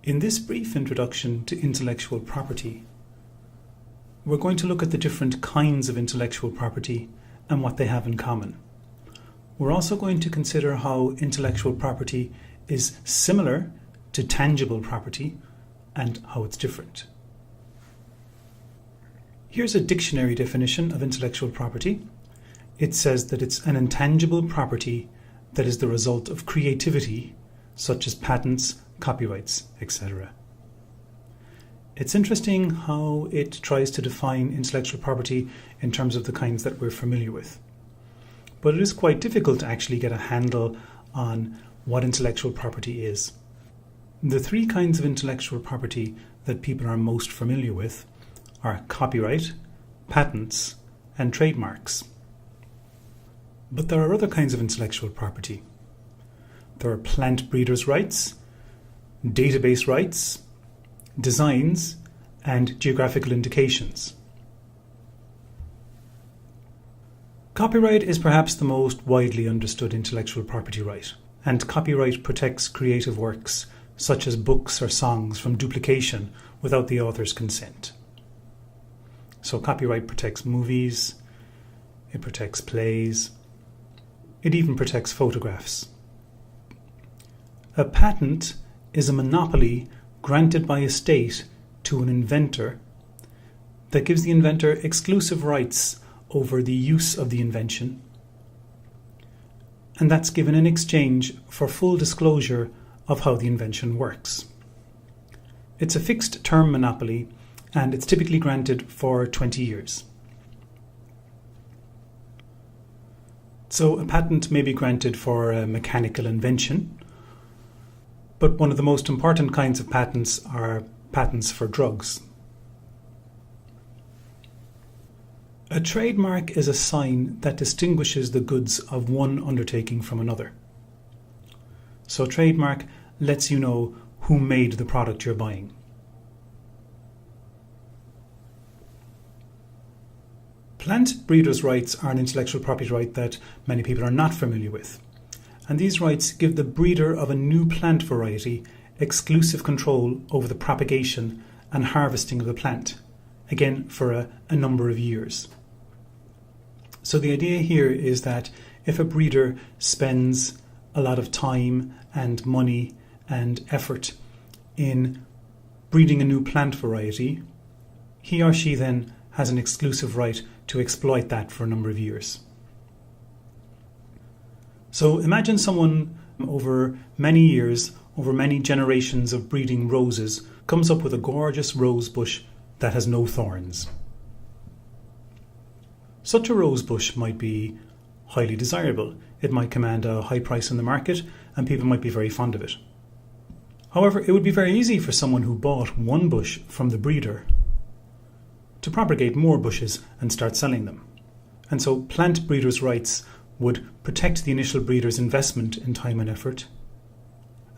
In this brief introduction to intellectual property, we're going to look at the different kinds of intellectual property and what they have in common. We're also going to consider how intellectual property is similar to tangible property and how it's different. Here's a dictionary definition of intellectual property. It says that it's an intangible property that is the result of creativity, such as patents, copyrights, etc. It's interesting how it tries to define intellectual property in terms of the kinds that we're familiar with. But it is quite difficult to actually get a handle on what intellectual property is. The three kinds of intellectual property that people are most familiar with are copyright, patents, and trademarks. But there are other kinds of intellectual property. There are plant breeders' rights, database rights, designs, and geographical indications. Copyright is perhaps the most widely understood intellectual property right, and copyright protects creative works such as books or songs from duplication without the author's consent. So copyright protects movies, it protects plays, it even protects photographs. A patent is a monopoly granted by a state to an inventor that gives the inventor exclusive rights over the use of the invention, and that's given in exchange for full disclosure of how the invention works. It's a fixed term monopoly, and it's typically granted for 20 years. So a patent may be granted for a mechanical invention, but one of the most important kinds of patents are patents for drugs. A trademark is a sign that distinguishes the goods of one undertaking from another. So a trademark lets you know who made the product you're buying. Plant breeders' rights are an intellectual property right that many people are not familiar with. And these rights give the breeder of a new plant variety exclusive control over the propagation and harvesting of the plant, again for a number of years. So the idea here is that if a breeder spends a lot of time and money and effort in breeding a new plant variety, he or she then has an exclusive right to exploit that for a number of years. So imagine someone over many years, over many generations of breeding roses, comes up with a gorgeous rose bush that has no thorns. Such a rose bush might be highly desirable. It might command a high price in the market and people might be very fond of it. However, it would be very easy for someone who bought one bush from the breeder to propagate more bushes and start selling them. And so plant breeders' rights would protect the initial breeder's investment in time and effort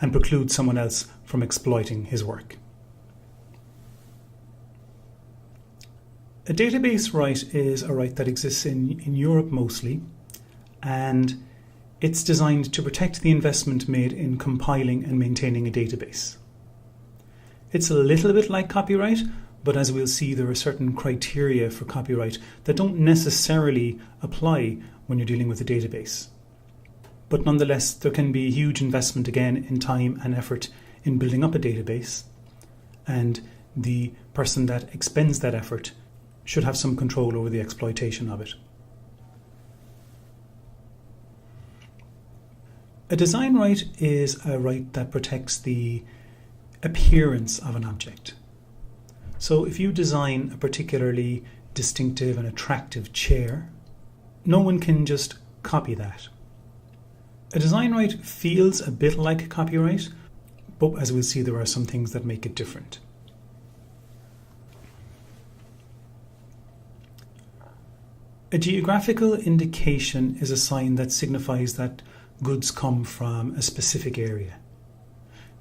and preclude someone else from exploiting his work. A database right is a right that exists in Europe mostly, and it's designed to protect the investment made in compiling and maintaining a database. It's a little bit like copyright, but as we'll see, there are certain criteria for copyright that don't necessarily apply when you're dealing with a database. But nonetheless, there can be a huge investment again in time and effort in building up a database, and the person that expends that effort should have some control over the exploitation of it. A design right is a right that protects the appearance of an object. So if you design a particularly distinctive and attractive chair, no one can just copy that. A design right feels a bit like copyright, but as we'll see, there are some things that make it different. A geographical indication is a sign that signifies that goods come from a specific area,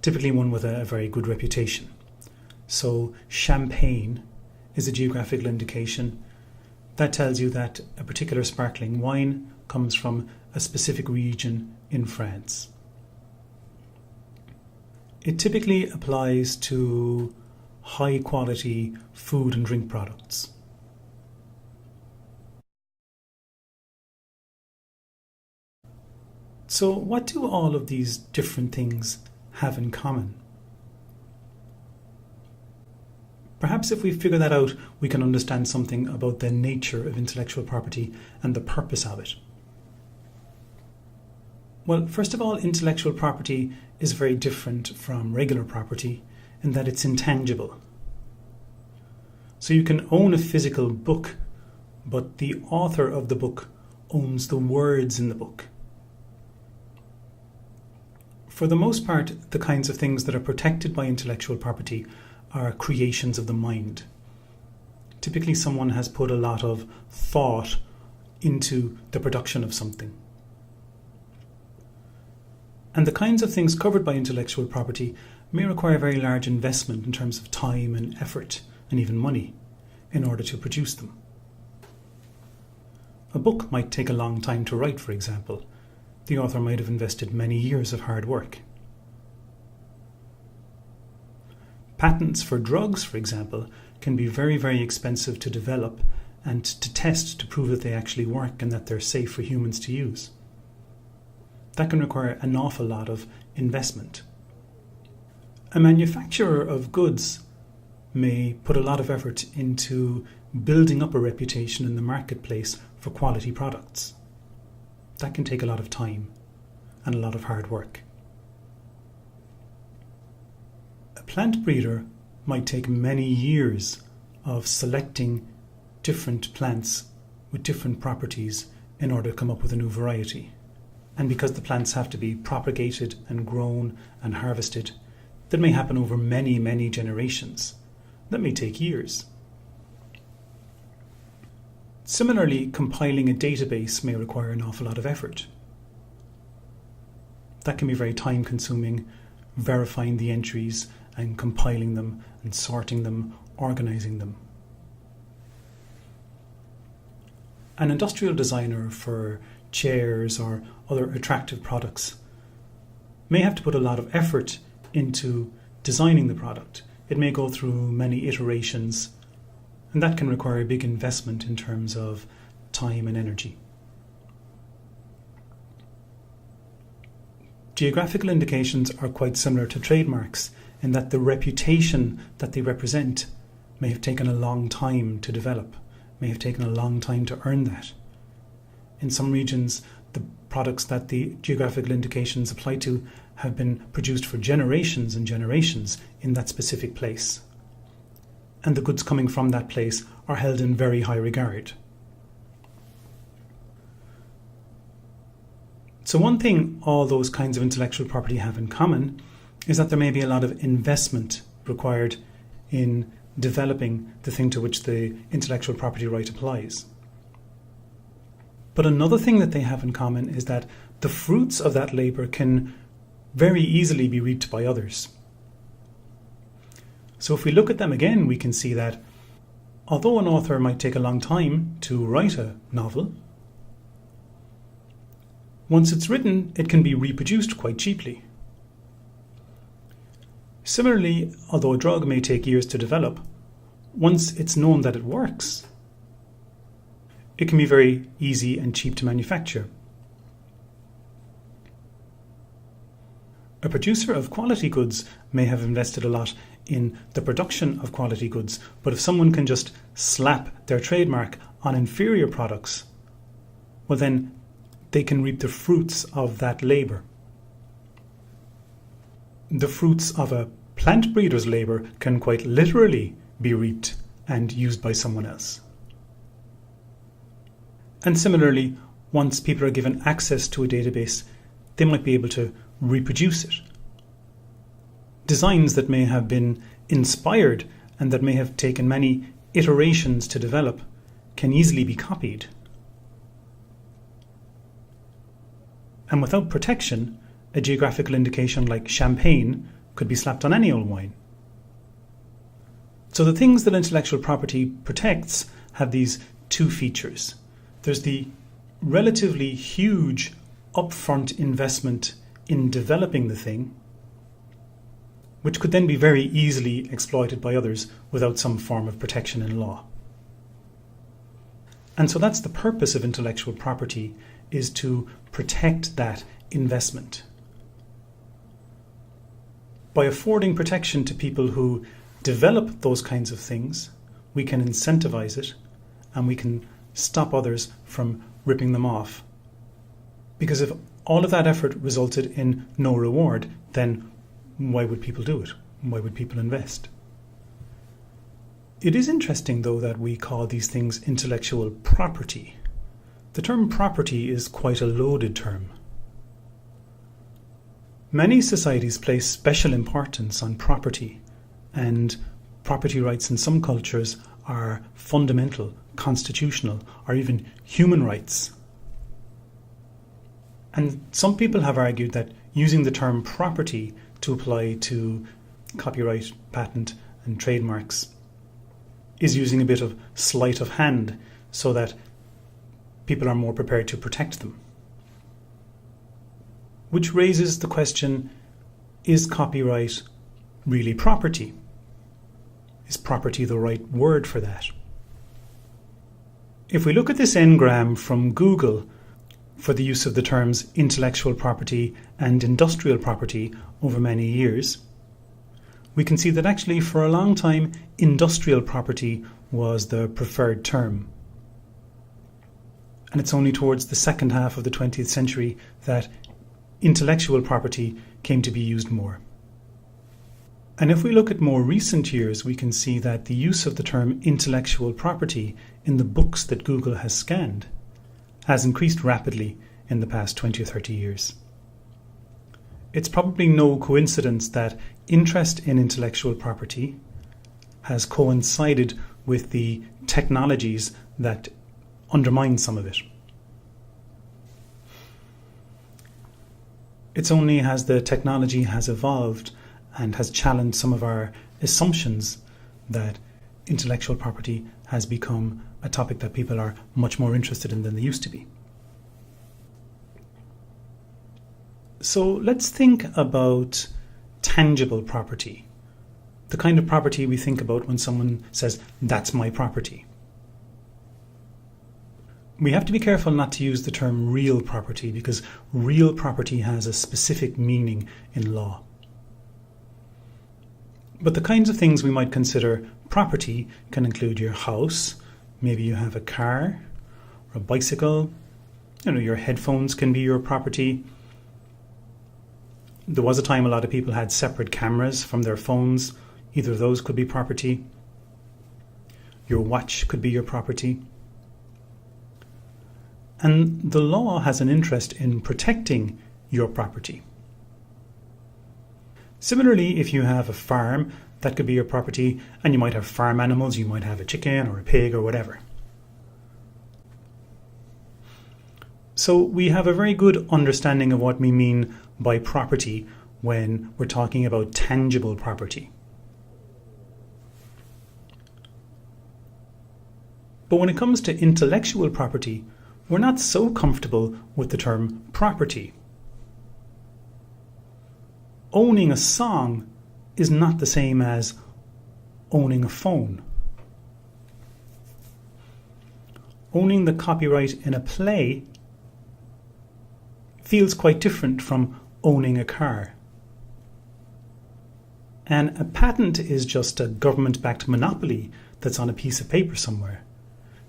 typically one with a very good reputation. So champagne is a geographical indication that tells you that a particular sparkling wine comes from a specific region in France. It typically applies to high quality food and drink products. So what do all of these different things have in common? Perhaps if we figure that out, we can understand something about the nature of intellectual property and the purpose of it. Well, first of all, intellectual property is very different from regular property in that it's intangible. So you can own a physical book, but the author of the book owns the words in the book. For the most part, the kinds of things that are protected by intellectual property are creations of the mind. Typically, someone has put a lot of thought into the production of something. And the kinds of things covered by intellectual property may require very large investment in terms of time and effort and even money in order to produce them. A book might take a long time to write, for example. The author might have invested many years of hard work. Patents for drugs, for example, can be very, very expensive to develop and to test to prove that they actually work and that they're safe for humans to use. That can require an awful lot of investment. A manufacturer of goods may put a lot of effort into building up a reputation in the marketplace for quality products. That can take a lot of time and a lot of hard work. A plant breeder might take many years of selecting different plants with different properties in order to come up with a new variety. And because the plants have to be propagated and grown and harvested, that may happen over many, many generations. That may take years. Similarly, compiling a database may require an awful lot of effort. That can be very time consuming, verifying the entries and compiling them and sorting them, organizing them. An industrial designer for chairs or other attractive products may have to put a lot of effort into designing the product. It may go through many iterations, and that can require a big investment in terms of time and energy. Geographical indications are quite similar to trademarks in that the reputation that they represent may have taken a long time to develop, may have taken a long time to earn that. In some regions, the products that the geographical indications apply to have been produced for generations and generations in that specific place. And the goods coming from that place are held in very high regard. So one thing all those kinds of intellectual property have in common is that there may be a lot of investment required in developing the thing to which the intellectual property right applies. But another thing that they have in common is that the fruits of that labour can very easily be reaped by others. So if we look at them again, we can see that although an author might take a long time to write a novel, once it's written, it can be reproduced quite cheaply. Similarly, although a drug may take years to develop, once it's known that it works, it can be very easy and cheap to manufacture. A producer of quality goods may have invested a lot in the production of quality goods, but if someone can just slap their trademark on inferior products, well then they can reap the fruits of that labour. The fruits of a plant breeder's labour can quite literally be reaped and used by someone else. And similarly, once people are given access to a database, they might be able to reproduce it. Designs that may have been inspired and that may have taken many iterations to develop can easily be copied. And without protection, a geographical indication like champagne could be slapped on any old wine. So the things that intellectual property protects have these two features. There's the relatively huge upfront investment in developing the thing, which could then be very easily exploited by others without some form of protection in law. And so that's the purpose of intellectual property, is to protect that investment. By affording protection to people who develop those kinds of things, we can incentivize it and we can stop others from ripping them off. Because if all of that effort resulted in no reward, then why would people do it? Why would people invest? It is interesting, though, that we call these things intellectual property. The term property is quite a loaded term. Many societies place special importance on property, and property rights in some cultures are fundamental, constitutional, or even human rights. And some people have argued that using the term property to apply to copyright, patent, and trademarks is using a bit of sleight of hand so that people are more prepared to protect them. Which raises the question, is copyright really property? Is property the right word for that? If we look at this engram from Google for the use of the terms intellectual property and industrial property over many years, we can see that actually for a long time industrial property was the preferred term. And it's only towards the second half of the 20th century that intellectual property came to be used more. And if we look at more recent years, we can see that the use of the term intellectual property in the books that Google has scanned has increased rapidly in the past 20 or 30 years. It's probably no coincidence that interest in intellectual property has coincided with the technologies that undermine some of it. It's only as the technology has evolved and has challenged some of our assumptions that intellectual property has become a topic that people are much more interested in than they used to be. So let's think about tangible property, the kind of property we think about when someone says, "That's my property." We have to be careful not to use the term real property, because real property has a specific meaning in law. But the kinds of things we might consider property can include your house, maybe you have a car or a bicycle, your headphones can be your property. There was a time a lot of people had separate cameras from their phones. Either of those could be property. Your watch could be your property. And the law has an interest in protecting your property. Similarly, if you have a farm, that could be your property, and you might have farm animals, you might have a chicken or a pig or whatever. So we have a very good understanding of what we mean by property when we're talking about tangible property. But when it comes to intellectual property, we're not so comfortable with the term property. Owning a song is not the same as owning a phone. Owning the copyright in a play feels quite different from owning a car. And a patent is just a government-backed monopoly that's on a piece of paper somewhere.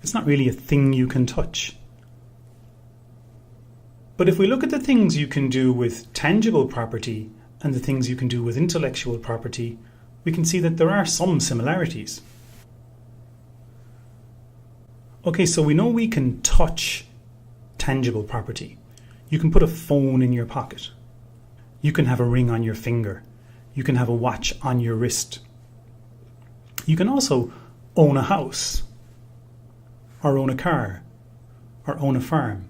It's not really a thing you can touch. But if we look at the things you can do with tangible property and the things you can do with intellectual property, we can see that there are some similarities. Okay, so we know we can touch tangible property. You can put a phone in your pocket. You can have a ring on your finger. You can have a watch on your wrist. You can also own a house, or own a car, or own a farm.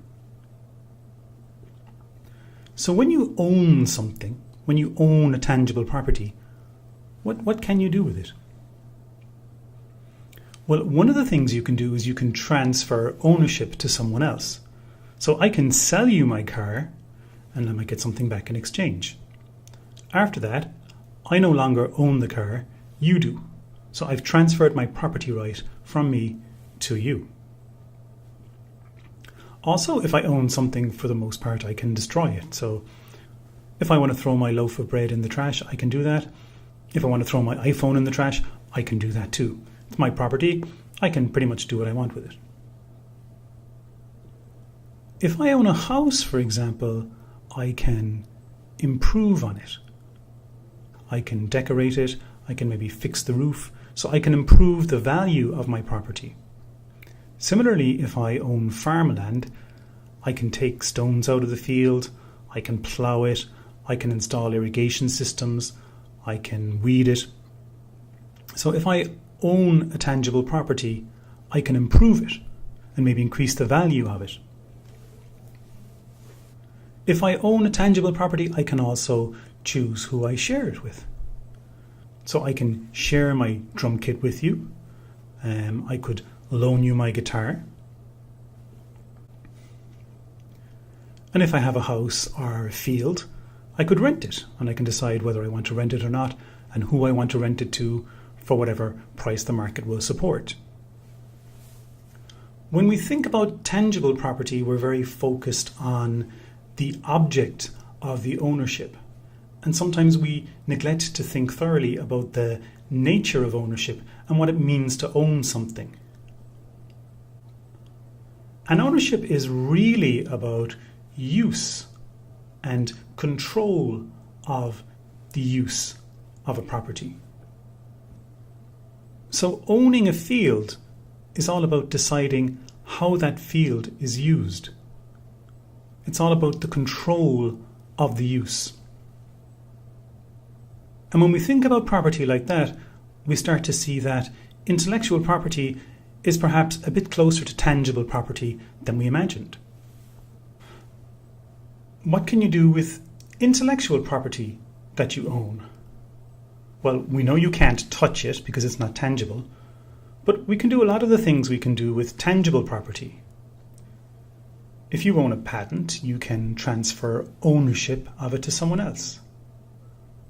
So when you own something, when you own a tangible property, what can you do with it? Well, one of the things you can do is you can transfer ownership to someone else. So I can sell you my car and I might get something back in exchange. After that, I no longer own the car, you do. So I've transferred my property right from me to you. Also, if I own something, for the most part, I can destroy it. So if I want to throw my loaf of bread in the trash, I can do that. If I want to throw my iPhone in the trash, I can do that too. It's my property. I can pretty much do what I want with it. If I own a house, for example, I can improve on it. I can decorate it. I can maybe fix the roof. So I can improve the value of my property. Similarly, if I own farmland, I can take stones out of the field. I can plough it. I can install irrigation systems. I can weed it. So if I own a tangible property, I can improve it and maybe increase the value of it. If I own a tangible property, I can also choose who I share it with. So I can share my drum kit with you. I could loan you my guitar. And if I have a house or a field, I could rent it, and I can decide whether I want to rent it or not and who I want to rent it to for whatever price the market will support. When we think about tangible property, we're very focused on the object of the ownership. And sometimes we neglect to think thoroughly about the nature of ownership and what it means to own something. And ownership is really about use and control of the use of a property. So owning a field is all about deciding how that field is used. It's all about the control of the use. And when we think about property like that, we start to see that intellectual property is perhaps a bit closer to tangible property than we imagined. What can you do with intellectual property that you own? Well, we know you can't touch it because it's not tangible, but we can do a lot of the things we can do with tangible property. If you own a patent, you can transfer ownership of it to someone else.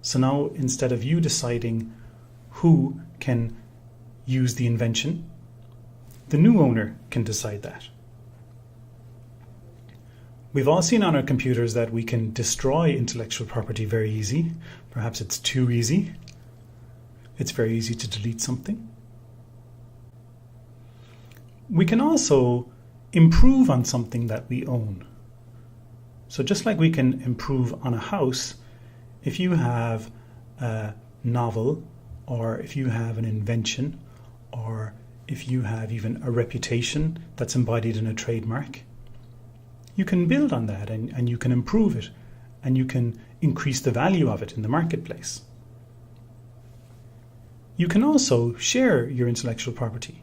So now, instead of you deciding who can use the invention, the new owner can decide that. We've all seen on our computers that we can destroy intellectual property very easy. Perhaps it's too easy. It's very easy to delete something. We can also improve on something that we own. So just like we can improve on a house, if you have a novel, or if you have an invention, or if you have even a reputation that's embodied in a trademark, you can build on that and you can improve it and you can increase the value of it in the marketplace. You can also share your intellectual property.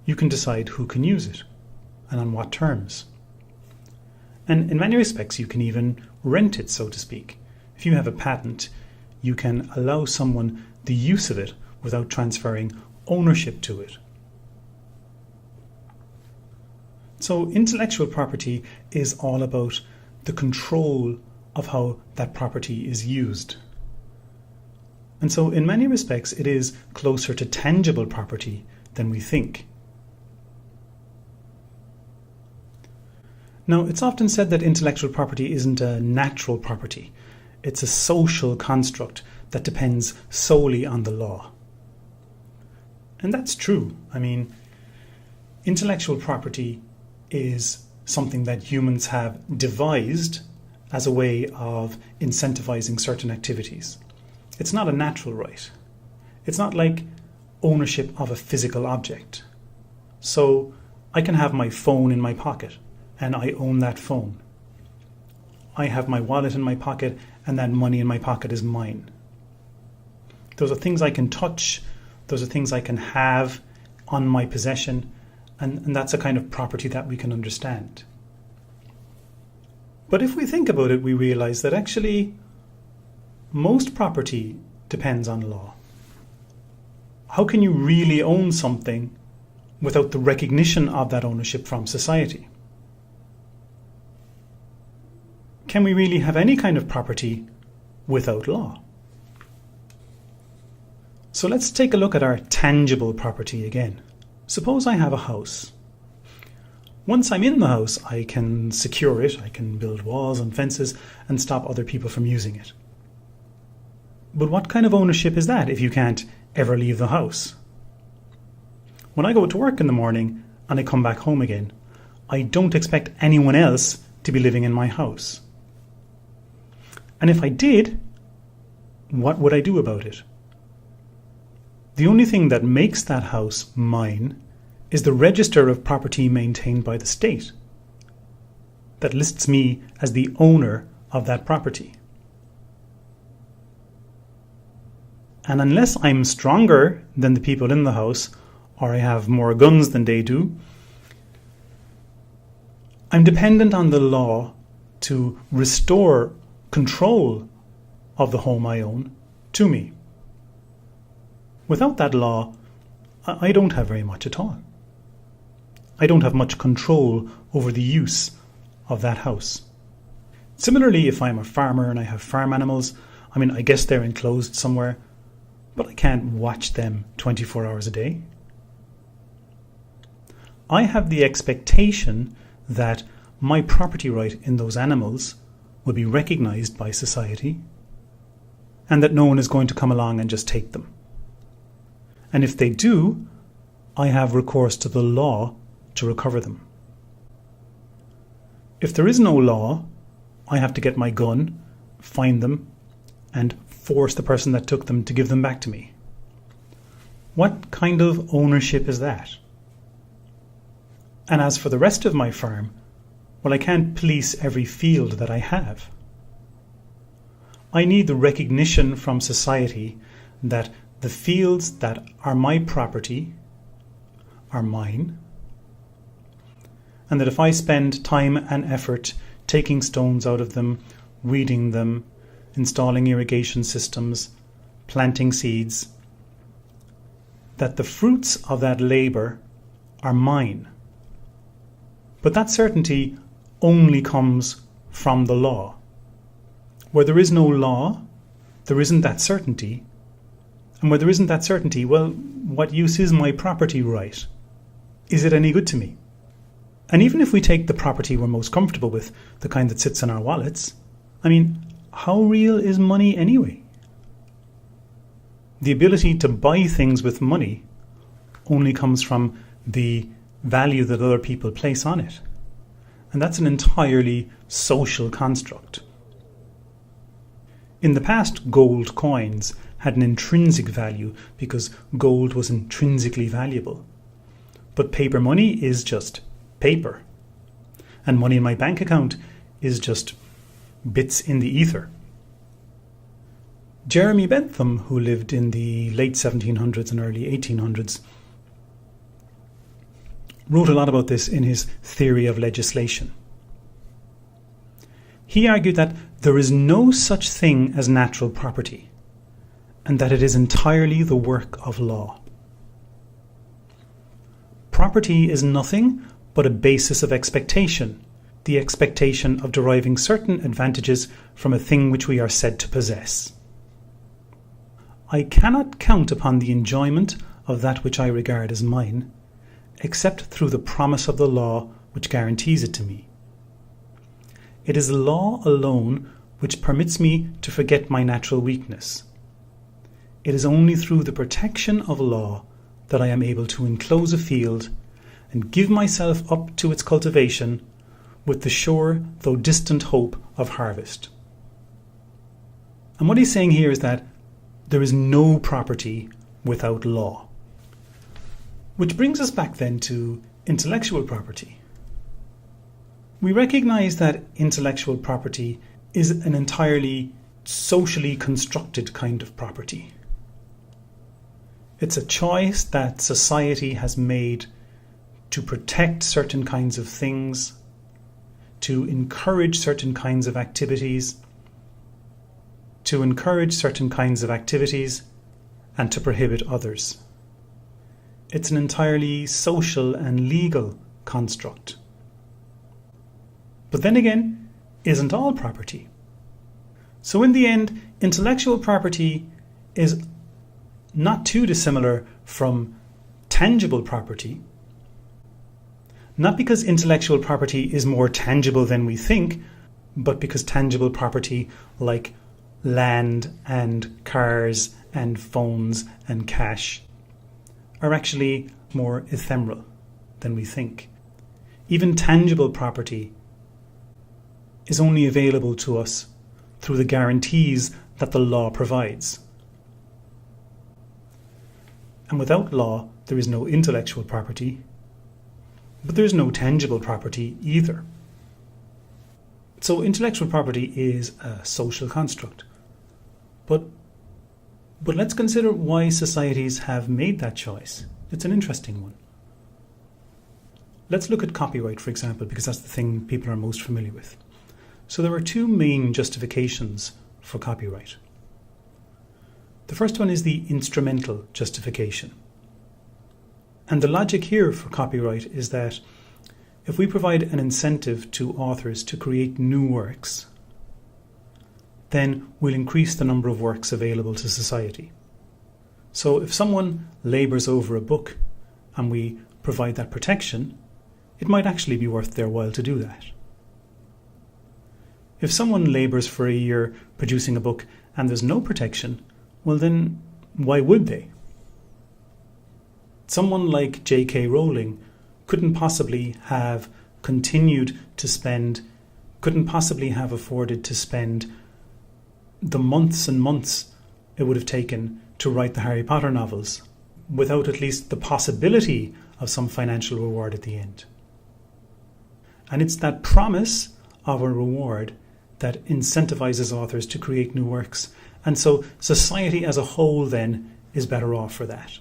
You can decide who can use it and on what terms. And in many respects, you can even rent it, so to speak. If you have a patent, you can allow someone the use of it without transferring ownership to it. So intellectual property is all about the control of how that property is used. And so in many respects, it is closer to tangible property than we think. Now, it's often said that intellectual property isn't a natural property. It's a social construct that depends solely on the law. And that's true. I mean, intellectual property is something that humans have devised as a way of incentivizing certain activities. It's not a natural right. It's not like ownership of a physical object. So I can have my phone in my pocket and I own that phone. I have my wallet in my pocket and that money in my pocket is mine. Those are things I can touch. Those are things I can have on my possession. And that's a kind of property that we can understand. But if we think about it, we realize that actually most property depends on law. How can you really own something without the recognition of that ownership from society? Can we really have any kind of property without law? So let's take a look at our tangible property again. Suppose I have a house. Once I'm in the house, I can secure it, I can build walls and fences and stop other people from using it. But what kind of ownership is that if you can't ever leave the house? When I go to work in the morning and I come back home again, I don't expect anyone else to be living in my house. And if I did, what would I do about it? The only thing that makes that house mine is the register of property maintained by the state that lists me as the owner of that property. And unless I'm stronger than the people in the house, or I have more guns than they do, I'm dependent on the law to restore control of the home I own to me. Without that law, I don't have very much at all. I don't have much control over the use of that house. Similarly, if I'm a farmer and I have farm animals, I guess they're enclosed somewhere, but I can't watch them 24 hours a day. I have the expectation that my property right in those animals will be recognized by society and that no one is going to come along and just take them. And if they do, I have recourse to the law to recover them. If there is no law, I have to get my gun, find them, and force the person that took them to give them back to me. What kind of ownership is that? And as for the rest of my farm, well, I can't police every field that I have. I need the recognition from society that the fields that are my property are mine, and that if I spend time and effort taking stones out of them, weeding them, installing irrigation systems, planting seeds, that the fruits of that labour are mine. But that certainty only comes from the law. Where there is no law, there isn't that certainty. And where there isn't that certainty, well, what use is my property right? Is it any good to me? And even if we take the property we're most comfortable with, the kind that sits in our wallets, how real is money anyway? The ability to buy things with money only comes from the value that other people place on it. And that's an entirely social construct. In the past, gold coins had an intrinsic value because gold was intrinsically valuable. But paper money is just paper. And money in my bank account is just bits in the ether. Jeremy Bentham, who lived in the late 1700s and early 1800s, wrote a lot about this in his theory of legislation. He argued that there is no such thing as natural property, and that it is entirely the work of law. Property is nothing but a basis of expectation, the expectation of deriving certain advantages from a thing which we are said to possess. I cannot count upon the enjoyment of that which I regard as mine, except through the promise of the law which guarantees it to me. It is law alone which permits me to forget my natural weakness. It is only through the protection of law that I am able to enclose a field and give myself up to its cultivation with the sure though distant hope of harvest. And what he's saying here is that there is no property without law. Which brings us back then to intellectual property. We recognize that intellectual property is an entirely socially constructed kind of property. It's a choice that society has made to protect certain kinds of things, to encourage certain kinds of activities, and to prohibit others. It's an entirely social and legal construct. But then again, isn't all property. So in the end, intellectual property is not too dissimilar from tangible property, not because intellectual property is more tangible than we think, but because tangible property like land and cars and phones and cash are actually more ephemeral than we think. Even tangible property is only available to us through the guarantees that the law provides. And without law, there is no intellectual property, but there is no tangible property either. So intellectual property is a social construct. But let's consider why societies have made that choice. It's an interesting one. Let's look at copyright, for example, because that's the thing people are most familiar with. So there are two main justifications for copyright. The first one is the instrumental justification. And the logic here for copyright is that if we provide an incentive to authors to create new works, then we'll increase the number of works available to society. So if someone labours over a book and we provide that protection, it might actually be worth their while to do that. If someone labours for a year producing a book and there's no protection, well then, why would they? Someone like J.K. Rowling couldn't possibly have afforded to spend the months and months it would have taken to write the Harry Potter novels without at least the possibility of some financial reward at the end. And it's that promise of a reward that incentivizes authors to create new works. And so society as a whole then is better off for that.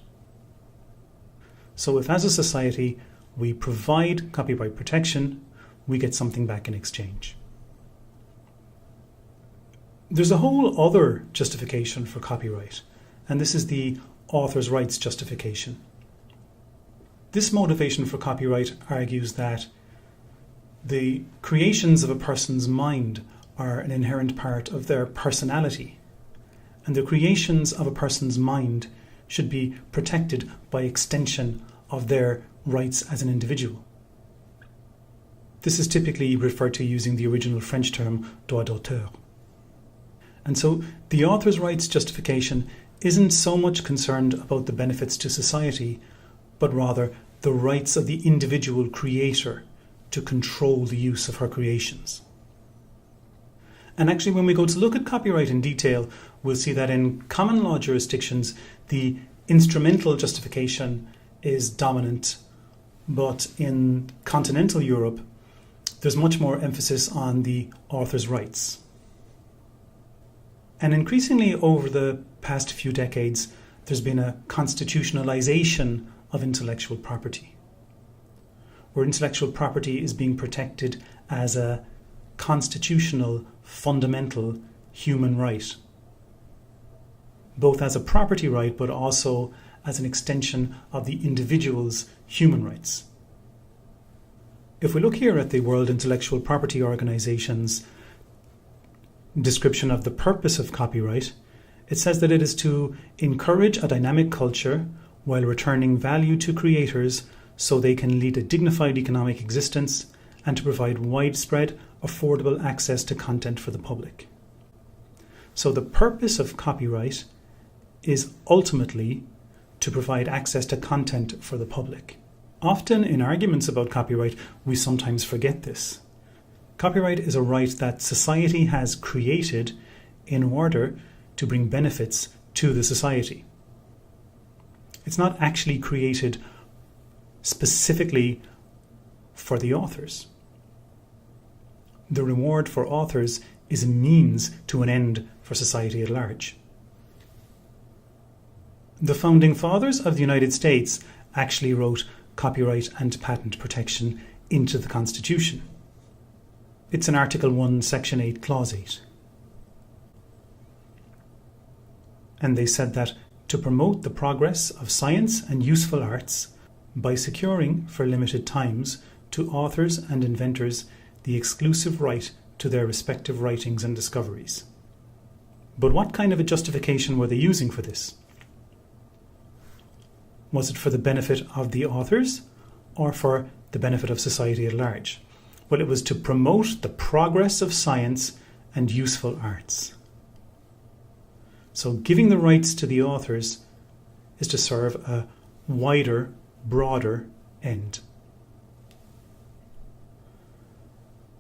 So if as a society we provide copyright protection, we get something back in exchange. There's a whole other justification for copyright, and this is the author's rights justification. This motivation for copyright argues that the creations of a person's mind are an inherent part of their personality, and the creations of a person's mind should be protected by extension of their rights as an individual. This is typically referred to using the original French term droit d'auteur. And so the author's rights justification isn't so much concerned about the benefits to society, but rather the rights of the individual creator to control the use of her creations. And actually, when we go to look at copyright in detail, we'll see that in common law jurisdictions, the instrumental justification is dominant, but in continental Europe, there's much more emphasis on the author's rights. And increasingly over the past few decades, there's been a constitutionalization of intellectual property, where intellectual property is being protected as a constitutional, fundamental human right, both as a property right but also as an extension of the individual's human rights. If we look here at the World Intellectual Property Organization's description of the purpose of copyright, it says that it is to encourage a dynamic culture while returning value to creators so they can lead a dignified economic existence and to provide widespread, affordable access to content for the public. So the purpose of copyright is ultimately to provide access to content for the public. Often in arguments about copyright, we sometimes forget this. Copyright is a right that society has created in order to bring benefits to the society. It's not actually created specifically for the authors. The reward for authors is a means to an end for society at large. The founding fathers of the United States actually wrote copyright and patent protection into the Constitution. It's in Article 1, Section 8, Clause 8. And they said that to promote the progress of science and useful arts by securing for limited times to authors and inventors the exclusive right to their respective writings and discoveries. But what kind of a justification were they using for this? Was it for the benefit of the authors or for the benefit of society at large? Well, it was to promote the progress of science and useful arts. So giving the rights to the authors is to serve a wider, broader end.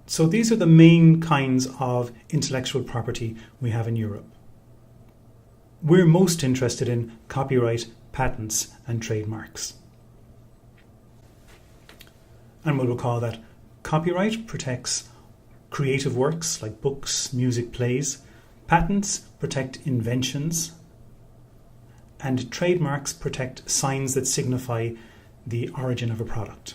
So these are the main kinds of intellectual property we have in Europe. We're most interested in copyright, patents, and trademarks. And we'll recall that copyright protects creative works like books, music, plays. Patents protect inventions. And trademarks protect signs that signify the origin of a product.